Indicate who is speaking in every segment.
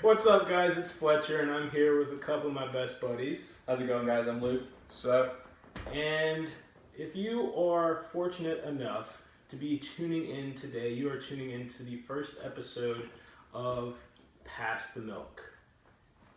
Speaker 1: What's up, guys? It's Fletcher, and I'm here with a couple of my best buddies.
Speaker 2: How's it going, guys? I'm Luke.
Speaker 3: Seth.
Speaker 1: And if you are fortunate enough to be tuning in today, you are tuning in to the first episode of Pass the Milk.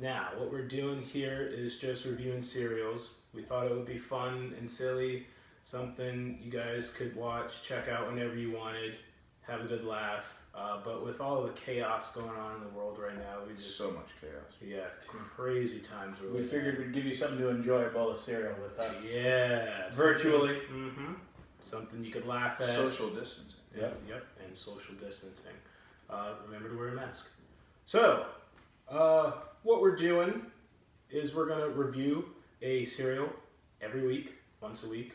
Speaker 1: Now, what we're doing here is just reviewing cereals. We thought it would be fun and silly, something you guys could watch, check out whenever you wanted, have a good laugh. But with all of the chaos going on in the world right now, we just...
Speaker 3: So much chaos.
Speaker 1: Yeah, crazy times.
Speaker 2: We figured we'd give you something to enjoy, a bowl of cereal with us.
Speaker 1: Yeah.
Speaker 2: Virtually.
Speaker 1: Mm-hmm. Something you could laugh at.
Speaker 3: Social distancing.
Speaker 1: Yep, and social distancing. Remember to wear a mask. So, what we're doing is we're going to review a cereal every week, once a week.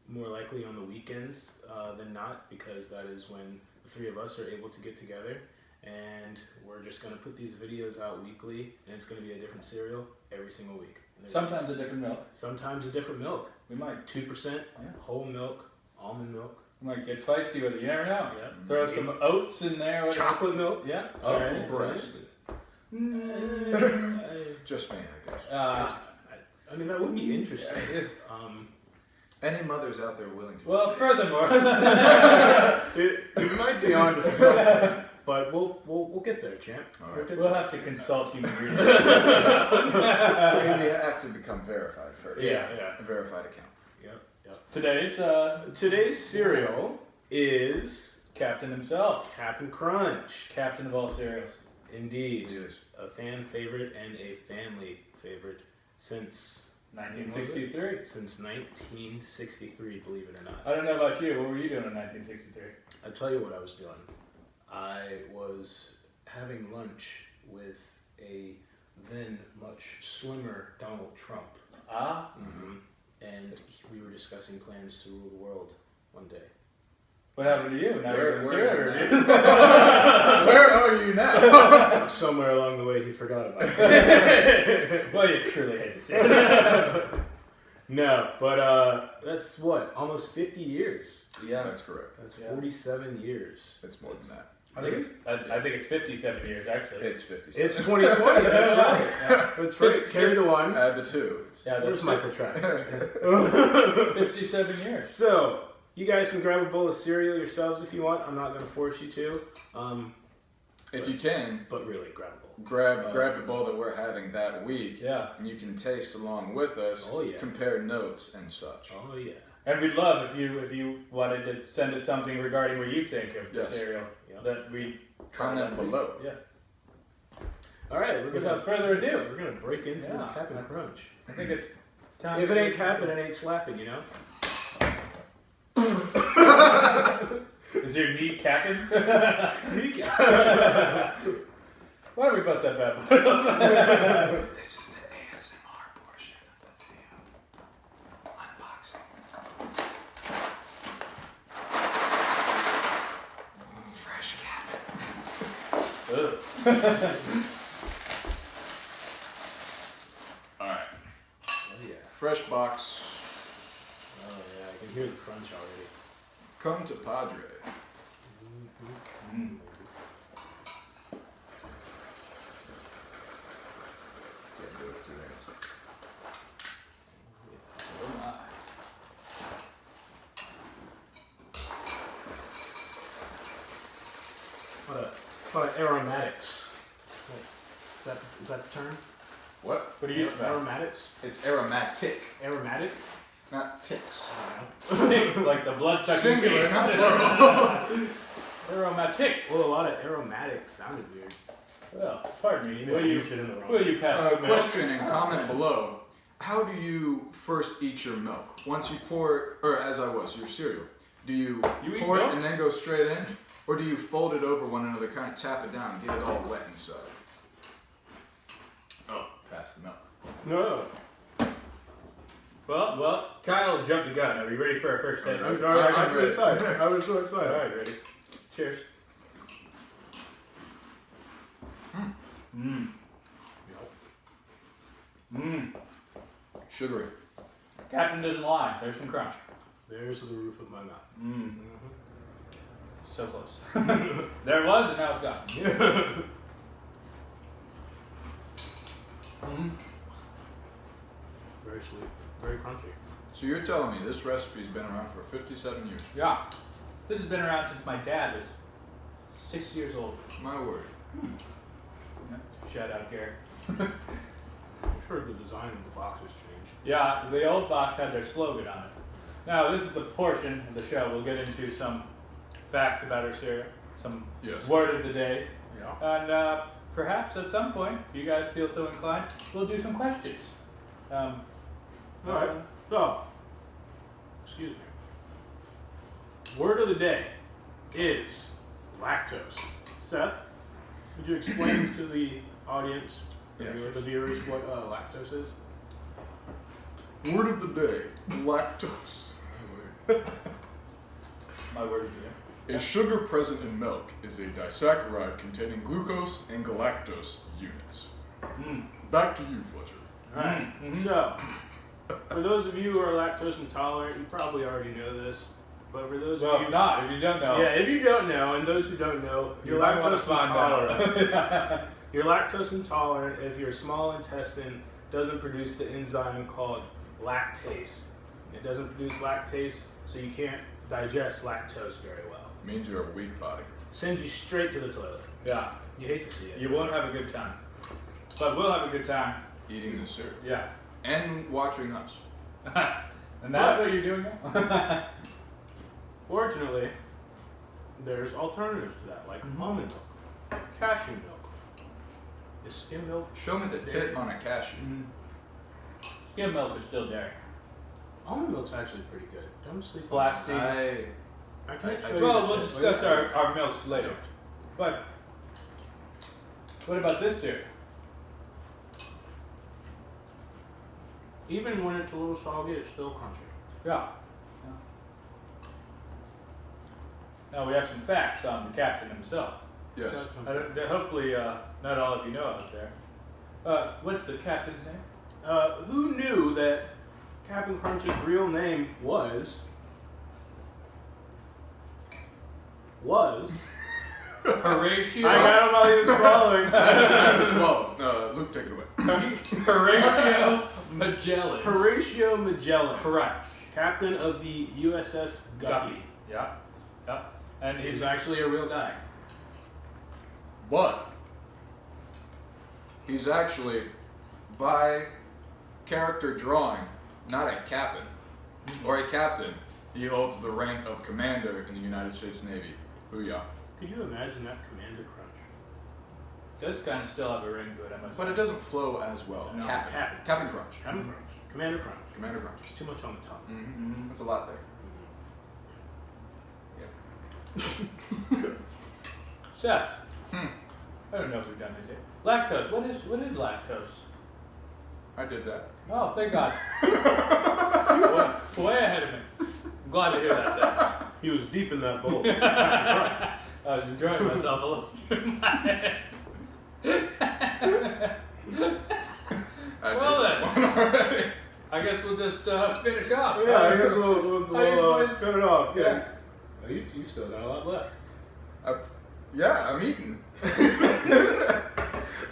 Speaker 1: More likely on the weekends than not, because that is when the three of us are able to get together. And we're just going to put these videos out weekly, and it's going to be a different cereal every single week.
Speaker 2: Sometimes a different milk.
Speaker 1: Sometimes a different milk.
Speaker 2: We might
Speaker 1: 2%, whole milk, almond milk.
Speaker 2: We might get feisty with it. You never know.
Speaker 1: Yep.
Speaker 2: Throw some oats in there.
Speaker 1: Chocolate milk.
Speaker 2: Yeah.
Speaker 1: Oh,
Speaker 3: Right. Breast. Just me, I guess.
Speaker 1: I mean, that would be interesting.
Speaker 3: Any mothers out there willing to?
Speaker 2: Well, furthermore,
Speaker 1: it might be on to something, but we'll get there, champ.
Speaker 3: All right.
Speaker 2: we'll have to consult human research.
Speaker 3: Maybe I have to become verified first.
Speaker 1: Yeah.
Speaker 3: A verified account.
Speaker 1: Yep. Today's cereal is
Speaker 2: Captain himself.
Speaker 1: Cap'n Crunch.
Speaker 2: Captain of all cereals.
Speaker 1: Indeed.
Speaker 3: Yes.
Speaker 1: A fan favorite and a family favorite since
Speaker 2: 1963.
Speaker 1: Since 1963, believe it or not.
Speaker 2: I don't know about you. What were you doing in 1963?
Speaker 1: I'll tell you what I was doing. I was having lunch with a then much slimmer Donald Trump.
Speaker 2: Mm-hmm.
Speaker 1: And we were discussing plans to rule the world one day.
Speaker 2: What happened to you? Now you're doing
Speaker 3: Where
Speaker 2: cereal reviews.
Speaker 3: Where are you now?
Speaker 1: Somewhere along the way, he forgot about it.
Speaker 2: Well, you truly hate to see it.
Speaker 1: No, but that's what? Almost 50 years.
Speaker 2: Yeah.
Speaker 3: That's correct.
Speaker 1: That's 47 years.
Speaker 3: It's more than that.
Speaker 2: I think it's 57 years actually.
Speaker 3: It's 57.
Speaker 1: It's 2020, that's right.
Speaker 2: Yeah.
Speaker 1: That's right. Carry the one.
Speaker 3: Add the two.
Speaker 2: Yeah,
Speaker 1: Where's my protractor?
Speaker 2: 57 years.
Speaker 1: So, you guys can grab a bowl of cereal yourselves if you want. I'm not going to force you to.
Speaker 3: If you can,
Speaker 1: But really, grab a bowl.
Speaker 3: grab the bowl that we're having that week.
Speaker 2: Yeah.
Speaker 3: And you can taste along with us.
Speaker 1: Oh, yeah.
Speaker 3: Compare notes and such.
Speaker 1: Oh, yeah.
Speaker 2: And we'd love if you wanted to send us something regarding what you think of the cereal.
Speaker 1: Yeah.
Speaker 2: That we
Speaker 3: Comment below.
Speaker 2: Yeah.
Speaker 1: All right,
Speaker 2: Without further ado,
Speaker 1: we're going to break into this
Speaker 2: Yeah.
Speaker 1: Cap'n Crunch.
Speaker 2: I think it's time.
Speaker 1: If it ain't Cap'n, it ain't slapping, you know?
Speaker 2: Is your knee capping? Why don't we bust that bad boy?
Speaker 3: This is the ASMR portion of the video. Unboxing. Fresh Cap'n. Alright.
Speaker 1: Oh, yeah.
Speaker 3: Fresh box.
Speaker 1: Oh, yeah. I can hear the crunch already.
Speaker 3: Come to Padre.
Speaker 1: Mm.
Speaker 3: Can't do it with 2 hands.
Speaker 2: Oh my.
Speaker 1: What aromatics? Wait, is that the term?
Speaker 3: What?
Speaker 2: What do you use about?
Speaker 1: Aromatics?
Speaker 3: It's aromatic,
Speaker 1: Aromatic?
Speaker 3: not ticks.
Speaker 1: I don't know.
Speaker 2: Ticks, like the blood sucking
Speaker 3: Singular,
Speaker 2: bees.
Speaker 3: not plural.
Speaker 2: Aromatics.
Speaker 1: Well, a lot of aromatics sounded weird.
Speaker 2: Well, pardon me.
Speaker 1: Maybe
Speaker 2: Will
Speaker 1: I
Speaker 2: you
Speaker 1: used it in the wrong
Speaker 2: will you pass the milk?
Speaker 3: Question and comment below. How do you first eat your milk? Once you pour it, or as I was, your cereal. Do you,
Speaker 2: You eat
Speaker 3: pour it
Speaker 2: milk?
Speaker 3: and then go straight in? Or do you fold it over one another, kind of tap it down, and get it all wet inside? Oh, pass the milk.
Speaker 1: No.
Speaker 2: Well, Kyle jumped the gun. Are we ready for our first taste?
Speaker 1: I'm
Speaker 3: I'm
Speaker 1: so
Speaker 3: ready.
Speaker 1: excited. I was so
Speaker 2: All
Speaker 1: excited.
Speaker 2: right, ready. Cheers.
Speaker 3: Sugary.
Speaker 2: Captain doesn't lie. There's some crunch.
Speaker 1: There's the roof of my mouth.
Speaker 2: So close. There it was, and now it's gone. Mm-hmm.
Speaker 1: Very sweet, very crunchy.
Speaker 3: So you're telling me this recipe's been around for 57 years?
Speaker 2: Yeah. This has been around since my dad was 6 years old.
Speaker 3: My word.
Speaker 2: Yeah. Shout out, Gary.
Speaker 1: I'm sure the design of the box has changed.
Speaker 2: Yeah, the old box had their slogan on it. Now, this is the portion of the show. We'll get into some facts about our cereal, some
Speaker 3: Yes.
Speaker 2: word of the day,
Speaker 1: Yeah.
Speaker 2: and perhaps at some point, if you guys feel so inclined, we'll do some questions.
Speaker 1: All right. So, excuse me. Word of the day is lactose. Seth, would you explain to the audience,
Speaker 3: Yes.
Speaker 1: the viewers, what lactose is?
Speaker 3: Word of the day: lactose.
Speaker 2: My word of the day.
Speaker 3: A sugar present in milk is a disaccharide containing glucose and galactose units.
Speaker 2: Mm.
Speaker 3: Back to you, Fletcher.
Speaker 1: All right.
Speaker 2: Mhm.
Speaker 1: So, for those of you who are lactose intolerant, you probably already know this. But for those
Speaker 2: Well,
Speaker 1: of you,
Speaker 2: if not, if you don't know,
Speaker 1: yeah, if you don't know, and those who don't know,
Speaker 2: you
Speaker 1: you're
Speaker 2: might want to
Speaker 1: lactose
Speaker 2: find
Speaker 1: intolerant.
Speaker 2: out.
Speaker 1: You're lactose intolerant if your small intestine doesn't produce the enzyme called lactase. It doesn't produce lactase, so you can't digest lactose very well.
Speaker 3: Means you're a weak body.
Speaker 1: Sends you straight to the toilet.
Speaker 2: Yeah,
Speaker 1: You hate to see it.
Speaker 2: you won't have a good time. But we'll have a good time.
Speaker 3: Eating the cereal.
Speaker 2: Yeah.
Speaker 3: And watching us.
Speaker 2: And that's what you're doing now?
Speaker 1: Fortunately, there's alternatives to that, like
Speaker 2: Mhm.
Speaker 1: almond milk, cashew milk. Is skim milk?
Speaker 3: Show me the tit on a cashew.
Speaker 2: Skim milk is still dairy.
Speaker 1: Almond milk's actually pretty good. Don't sleep on
Speaker 2: Flaxseed.
Speaker 1: it. I can't
Speaker 3: I-
Speaker 1: show you
Speaker 2: Well,
Speaker 1: the
Speaker 2: we'll
Speaker 1: tit.
Speaker 2: discuss our milks later. But what about this cereal?
Speaker 1: Even when it's a little soggy, it's still crunchy.
Speaker 2: Yeah. Now we have some facts on the captain himself.
Speaker 3: Yes.
Speaker 1: Got some-
Speaker 2: That hopefully not all of you know out there. What's the captain's name?
Speaker 1: Who knew that Cap'n Crunch's real name was
Speaker 2: Horatio.
Speaker 1: I got him while he was swallowing.
Speaker 3: I have to swallow. Luke, take it away.
Speaker 2: Horatio Magellan.
Speaker 1: Horatio Magellan,
Speaker 2: Crunch.
Speaker 1: captain of the USS Guppy.
Speaker 2: Yeah. Yeah. And
Speaker 1: He's
Speaker 2: he's
Speaker 1: actually a real guy.
Speaker 3: But he's actually, by character drawing, not a captain. Or a captain. He holds the rank of commander in the United States Navy. Booyah.
Speaker 1: Could you imagine that Commander Crunch?
Speaker 2: does kind of still have a ring to it, I must
Speaker 3: But
Speaker 2: say.
Speaker 3: it doesn't flow as well.
Speaker 2: No,
Speaker 3: Captain.
Speaker 1: Captain.
Speaker 3: Captain Crunch.
Speaker 1: Captain Crunch. Commander Crunch.
Speaker 3: Commander Crunch.
Speaker 1: It's too much on the tongue.
Speaker 3: Mm-hmm. That's a lot there.
Speaker 2: Seth,
Speaker 3: Hmm.
Speaker 2: I don't know if we've done this yet. Lactose. What is lactose?
Speaker 3: I did that.
Speaker 2: Oh, thank God. You went way ahead of me. I'm glad to hear that.
Speaker 1: He was deep in that bowl. Captain Crunch.
Speaker 2: I was enjoying myself a little too much.
Speaker 3: I
Speaker 2: Well
Speaker 3: did
Speaker 2: then.
Speaker 3: one already.
Speaker 2: I guess we'll just finish off.
Speaker 1: Yeah, I guess we'll
Speaker 2: How you boys?
Speaker 1: cut it off.
Speaker 2: Yeah.
Speaker 1: Oh, you've still got a lot left.
Speaker 3: Yeah, I'm eating.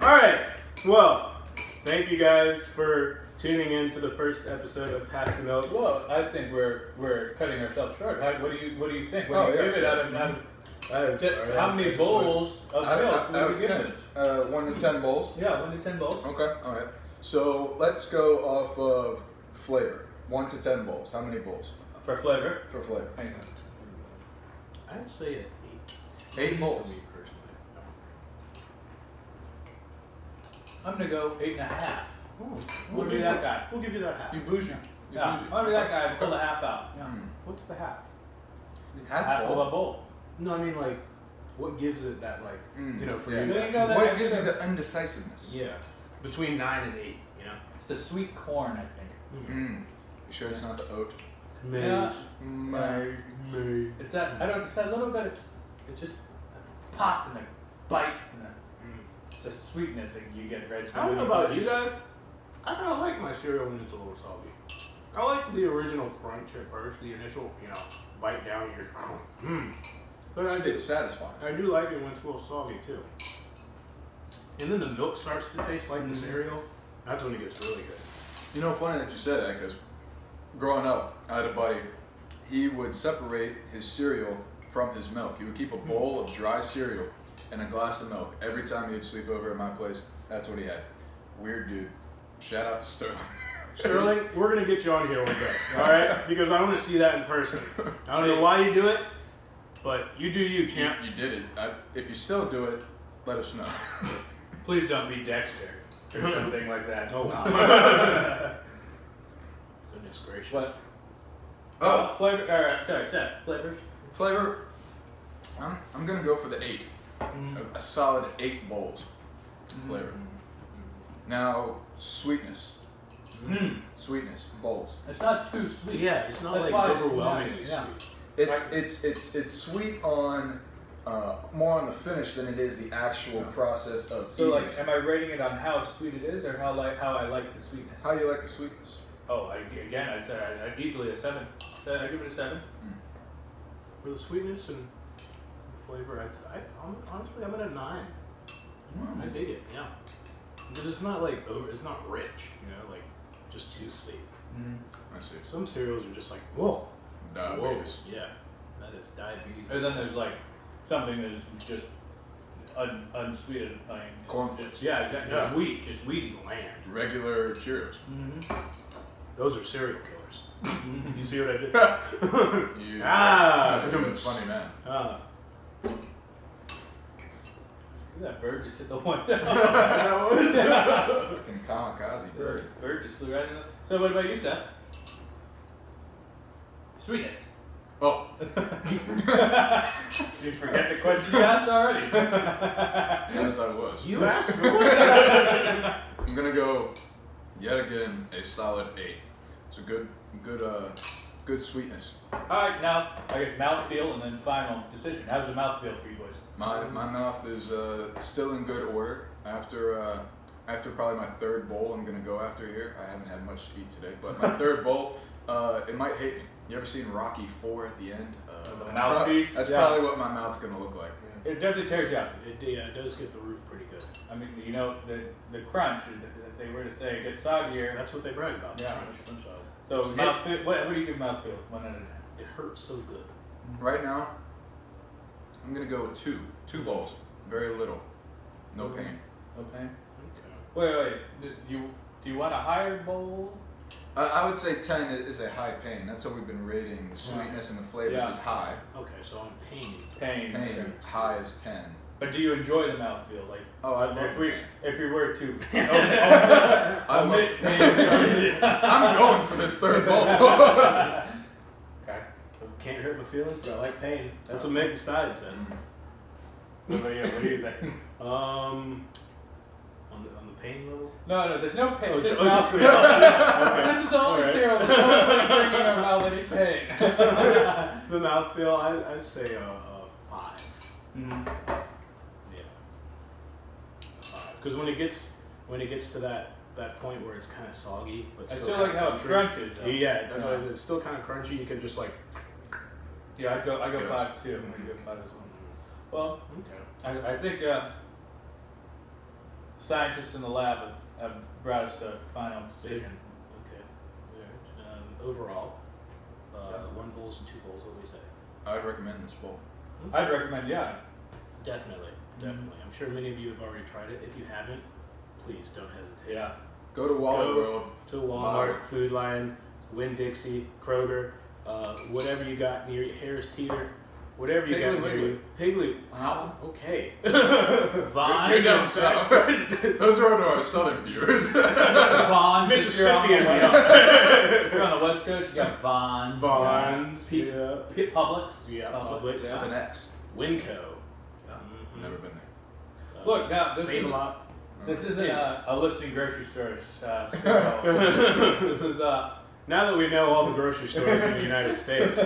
Speaker 1: All right. Well, thank you guys for tuning in to the first episode of Pass the Milk.
Speaker 2: Well, I think we're cutting ourselves short. What do you think? What
Speaker 3: Oh,
Speaker 2: do you
Speaker 3: yeah,
Speaker 2: give it
Speaker 3: sure.
Speaker 2: out of how many
Speaker 1: I just
Speaker 2: bowls of
Speaker 3: Out
Speaker 2: milk
Speaker 3: of,
Speaker 2: would you give
Speaker 3: 10.
Speaker 2: this?
Speaker 3: 1 to 10 bowls.
Speaker 2: Yeah, 1 to 10 bowls.
Speaker 3: Okay, alright. So let's go off of flavor. 1 to 10 bowls. How many bowls
Speaker 2: For flavor.
Speaker 3: for flavor?
Speaker 2: Hang on.
Speaker 1: I'd say an 8.
Speaker 3: 8 bowls.
Speaker 1: For me personally.
Speaker 2: I'm gonna go 8.5. We'll
Speaker 1: We'll
Speaker 2: be that guy.
Speaker 1: We'll give you that half.
Speaker 3: You bougie. You
Speaker 2: Yeah,
Speaker 3: bougie.
Speaker 2: I'll be that guy. Pull the half out. Yeah.
Speaker 1: What's the half?
Speaker 3: Half
Speaker 2: of
Speaker 3: bowl.
Speaker 2: a bowl.
Speaker 1: No, I mean like, what gives it that like, you know, for
Speaker 3: yeah.
Speaker 1: you?
Speaker 2: Then you know that
Speaker 3: What gives you
Speaker 2: extra-
Speaker 3: the undecisiveness?
Speaker 1: Yeah, between 9 and 8. You know.
Speaker 2: It's the sweet corn, I think.
Speaker 3: You sure it's not the oat?
Speaker 2: Yeah.
Speaker 3: My.
Speaker 2: It's that it's that little bit. It's just a pop and a bite and it's a sweetness that you get right.
Speaker 1: I don't know about you guys. I kind of like my cereal when it's a little soggy. I like the original crunch at first, the initial, bite down your. But
Speaker 3: It's satisfying.
Speaker 1: I do like it when it's a little soggy too. And then the milk starts to taste like the cereal. That's when it gets really good.
Speaker 3: You know, funny that you said that because growing up, I had a buddy. He would separate his cereal from his milk. He would keep a bowl of dry cereal and a glass of milk every time he would sleep over at my place. That's what he had. Weird dude. Shout out to Sterling.
Speaker 1: Sterling, we're gonna get you on here one day, all right? Because I want to see that in person. I don't know why you do it, but you do you, champ.
Speaker 3: You did it. If you still do it, let us know.
Speaker 2: Please don't be Dexter or something like that.
Speaker 1: Oh wow. Goodness gracious.
Speaker 2: What?
Speaker 3: Oh,
Speaker 2: Flavor. Sorry, Seth. Flavors.
Speaker 3: flavor. I'm gonna go for the 8. A solid 8 bowls. Flavor. Now sweetness. Sweetness bowls.
Speaker 2: It's not too sweet.
Speaker 1: Yeah, it's not
Speaker 2: That's
Speaker 1: like
Speaker 2: why it's
Speaker 1: overwhelmingly
Speaker 2: nice, yeah.
Speaker 1: sweet.
Speaker 3: It's sweet on more on the finish than it is the actual process of
Speaker 2: So,
Speaker 3: eating
Speaker 2: like,
Speaker 3: it.
Speaker 2: am I rating it on how sweet it is, or how I like the sweetness?
Speaker 3: How do you like the sweetness?
Speaker 2: Oh, again, I'd say I'd easily a 7. So I give it a 7.
Speaker 1: For the sweetness and flavor, honestly, I'm at a 9. I dig it, yeah. Because it's not like it's not rich, you know, like just too sweet.
Speaker 3: I see.
Speaker 1: Some cereals are just like, whoa,
Speaker 3: Diabetes.
Speaker 1: whoa, yeah, that is diabetes.
Speaker 2: And then there's like something that is just unsweeted, like
Speaker 3: Cornflakes.
Speaker 2: Yeah, exactly.
Speaker 1: Yeah.
Speaker 2: Just wheat.
Speaker 1: Just weedy land.
Speaker 3: Regular Cheerios.
Speaker 1: Those are serial killers. You see what I did?
Speaker 3: You,
Speaker 1: Ah,
Speaker 3: you're a funny man.
Speaker 2: That bird just hit the window.
Speaker 3: Fucking kamikaze bird.
Speaker 2: Bird just flew right in. So what about you, Seth? Sweetness.
Speaker 3: Oh.
Speaker 2: You forget the question you asked already.
Speaker 3: As I was.
Speaker 1: You asked for it.
Speaker 3: I'm gonna go yet again a solid 8. It's a good sweetness.
Speaker 2: Alright, now I guess mouthfeel and then final decision. How's the mouthfeel for you boys?
Speaker 3: My mouth is still in good order. After probably my 3rd bowl, I'm gonna go after here. I haven't had much to eat today, but my 3rd bowl, it might hate me. You ever seen Rocky 4 at the end?
Speaker 2: The mouthpiece?
Speaker 3: That's
Speaker 2: Yeah.
Speaker 3: probably what my mouth's gonna look like.
Speaker 2: It definitely tears you up.
Speaker 1: It does get the roof pretty good.
Speaker 2: I mean, you know, the crunch, if they were to say it gets soggier.
Speaker 1: That's what they brag about.
Speaker 2: Yeah.
Speaker 1: Crunch.
Speaker 2: So mouthfeel, what do you give mouthfeel? 1 out of 10.
Speaker 1: It hurts so good.
Speaker 3: Right now, I'm gonna go with 2. 2 bowls. Very little. No pain.
Speaker 2: Okay.
Speaker 1: Okay.
Speaker 2: Wait. Do you want a higher bowl?
Speaker 3: I would say 10 is a high pain. That's what we've been rating. The sweetness and the flavors
Speaker 2: Yeah.
Speaker 3: is high.
Speaker 1: Okay, so on pain.
Speaker 2: Pain.
Speaker 3: Pain
Speaker 2: Okay.
Speaker 3: high is 10.
Speaker 2: But do you enjoy the mouthfeel? Like,
Speaker 3: Oh, I love
Speaker 2: if
Speaker 3: the
Speaker 2: we
Speaker 3: pain.
Speaker 2: if we were to
Speaker 3: I love
Speaker 2: omit
Speaker 3: it.
Speaker 2: pain.
Speaker 3: I'm going for this 3rd bowl.
Speaker 2: Okay.
Speaker 1: Can't hurt my feelings, but I like pain. That's what Meg Stein says.
Speaker 2: What about you? What do you think?
Speaker 1: On the pain level.
Speaker 2: No, there's no pain.
Speaker 1: Oh,
Speaker 2: just
Speaker 1: oh, just
Speaker 2: mouthfeel.
Speaker 1: Okay.
Speaker 2: This is the only
Speaker 1: Alright.
Speaker 2: cereal that's only bringing our mouth any pain.
Speaker 1: The mouthfeel, I'd say a 5. Yeah, 5. Because when it gets to that point where it's kind of soggy, but
Speaker 2: I
Speaker 1: still
Speaker 2: still like
Speaker 1: kinda
Speaker 2: how it
Speaker 1: crunchy.
Speaker 2: crunches though.
Speaker 1: Yeah, that's why it's still kind of crunchy. You can just like.
Speaker 2: Yeah, I go
Speaker 3: Yes.
Speaker 2: 5 too. I'm gonna go 5 as well. Well,
Speaker 1: Okay.
Speaker 2: I think scientists in the lab have brought us to a final decision.
Speaker 1: Okay. Yeah. Overall, 1 bowls and 2 bowls. What do we say?
Speaker 3: I'd recommend this bowl.
Speaker 2: I'd recommend, yeah.
Speaker 1: Definitely. I'm sure many of you have already tried it. If you haven't, please don't hesitate.
Speaker 2: Yeah.
Speaker 3: Go to Wally
Speaker 1: Go
Speaker 3: World.
Speaker 1: to Walmart, Food Lion, Winn-Dixie, Kroger, whatever you got near you, Harris Teeter, whatever you got near you. Piggly. Wow. Okay.
Speaker 2: Vaughn.
Speaker 3: Take them south. Those are our southern viewers.
Speaker 2: Vaughn.
Speaker 1: Mississippi and
Speaker 2: If you're on the West Coast, you got Vaughn's.
Speaker 1: Vons.
Speaker 2: you
Speaker 1: Yeah.
Speaker 2: got Publix.
Speaker 1: Yeah, Publix.
Speaker 3: With
Speaker 2: Yeah.
Speaker 3: an X.
Speaker 1: Winco.
Speaker 3: Never been there.
Speaker 2: Look, now, this
Speaker 1: Save
Speaker 2: is-
Speaker 1: a lot.
Speaker 2: This isn't a listing grocery stores. So this is
Speaker 1: Now that we know all the grocery stores in the United States, I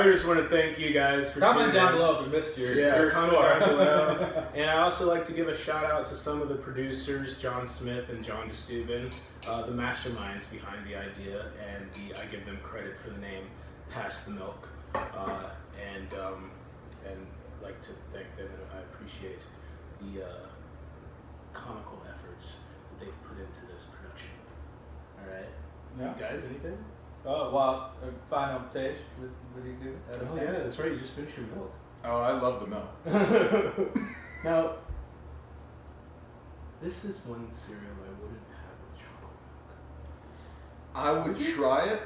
Speaker 1: just want to thank you guys for
Speaker 2: comment
Speaker 1: tuning
Speaker 2: down
Speaker 1: in.
Speaker 2: below if you missed your
Speaker 1: Comment
Speaker 2: store.
Speaker 1: down below. And I also like to give a shout out to some of the producers, John Smith and John DeSteuben, the masterminds behind the idea, and I give them credit for the name Pass the Milk, and like to thank them, and I appreciate the comical efforts that they've put into this production. All right,
Speaker 2: Yeah.
Speaker 1: guys, anything?
Speaker 2: Oh, well, a final taste. What do you give it? Out of
Speaker 1: Oh
Speaker 2: 10?
Speaker 1: yeah, that's right. You just finished your milk.
Speaker 3: Oh, I love the milk.
Speaker 1: Now, this is one cereal I wouldn't have with chocolate milk.
Speaker 3: I would try it,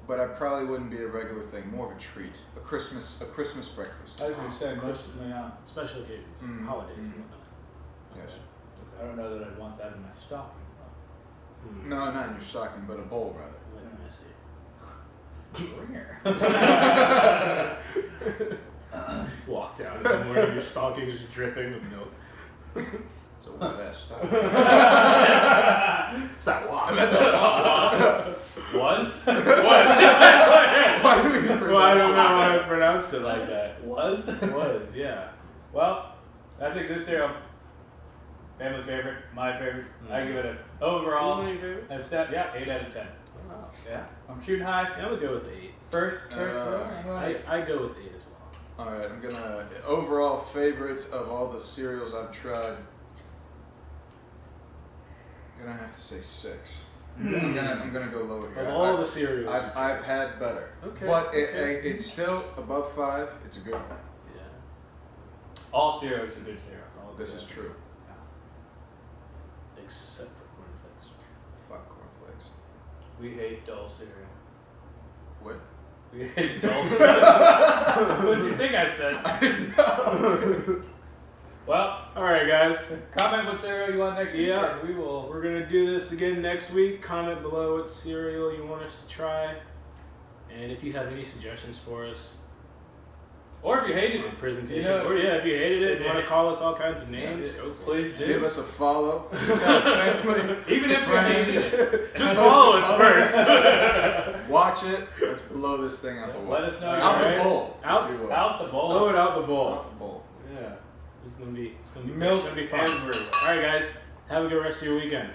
Speaker 3: but I probably wouldn't be a regular thing. More of a treat, a Christmas breakfast.
Speaker 2: I was going to say, most of them, yeah.
Speaker 1: Special occasions,
Speaker 3: Mm,
Speaker 1: holidays,
Speaker 3: mm.
Speaker 1: and whatnot.
Speaker 3: Yes.
Speaker 2: I don't know that I'd want that in my stocking.
Speaker 1: Mm.
Speaker 3: No, not in your stocking, but a bowl rather.
Speaker 1: Like messy.
Speaker 2: Ringer.
Speaker 1: Walk down in the morning, your stockings just dripping with milk.
Speaker 3: It's a wet ass stocking.
Speaker 1: It's that wasp.
Speaker 3: That's a
Speaker 2: Was?
Speaker 3: Why do we
Speaker 1: Well, I don't know why I pronounced it like that.
Speaker 2: Was?
Speaker 1: It was, yeah.
Speaker 2: Well, I think this cereal, family favorite, my favorite. I give it an overall.
Speaker 1: These are your favorites?
Speaker 2: A step, yeah, 8 out of 10.
Speaker 1: Oh, wow.
Speaker 2: Yeah, I'm shooting high.
Speaker 1: Yeah, I'm gonna go with 8.
Speaker 2: First, I'm going
Speaker 1: I go with 8 as well.
Speaker 3: All right, I'm gonna overall favorite of all the cereals I've tried. I'm gonna have to say 6. I'm gonna go lower here.
Speaker 1: Of all the cereals.
Speaker 3: I've had better,
Speaker 1: Okay.
Speaker 3: but
Speaker 1: okay.
Speaker 3: it's still above 5. It's a good one.
Speaker 1: Yeah.
Speaker 2: All cereal is a good cereal.
Speaker 3: This is true.
Speaker 1: Except for cornflakes.
Speaker 3: Fuck cornflakes.
Speaker 2: We hate dull cereal.
Speaker 3: What?
Speaker 2: We hate dull cereal. What do you think I said? Well,
Speaker 1: Alright, guys.
Speaker 2: comment what cereal you want next week.
Speaker 1: Yeah.
Speaker 2: And we will.
Speaker 1: We're gonna do this again next week. Comment below what cereal you want us to try. And if you have any suggestions for us,
Speaker 2: Or if you hated it,
Speaker 1: presentation,
Speaker 2: You know,
Speaker 1: or if you hated it,
Speaker 2: if
Speaker 1: want
Speaker 2: you-
Speaker 1: to call us all kinds of names, go for it.
Speaker 2: please do.
Speaker 3: Give us a follow. Tell family.
Speaker 2: Even if you hated
Speaker 3: friends.
Speaker 2: it,
Speaker 1: Just
Speaker 3: Post
Speaker 1: follow
Speaker 3: it
Speaker 1: us
Speaker 3: on-
Speaker 1: first.
Speaker 3: Watch it. Let's blow this thing out the wall.
Speaker 2: let us know.
Speaker 3: Out
Speaker 2: your
Speaker 3: the
Speaker 2: rating.
Speaker 3: bowl.
Speaker 1: Out-
Speaker 3: if you will.
Speaker 2: Out the bowl.
Speaker 1: Blow it out the bowl.
Speaker 3: Out the bowl.
Speaker 1: Yeah, it's gonna be
Speaker 2: Milk
Speaker 1: it's gonna be fun.
Speaker 2: everywhere.
Speaker 1: All right, guys, have a good rest of your weekend.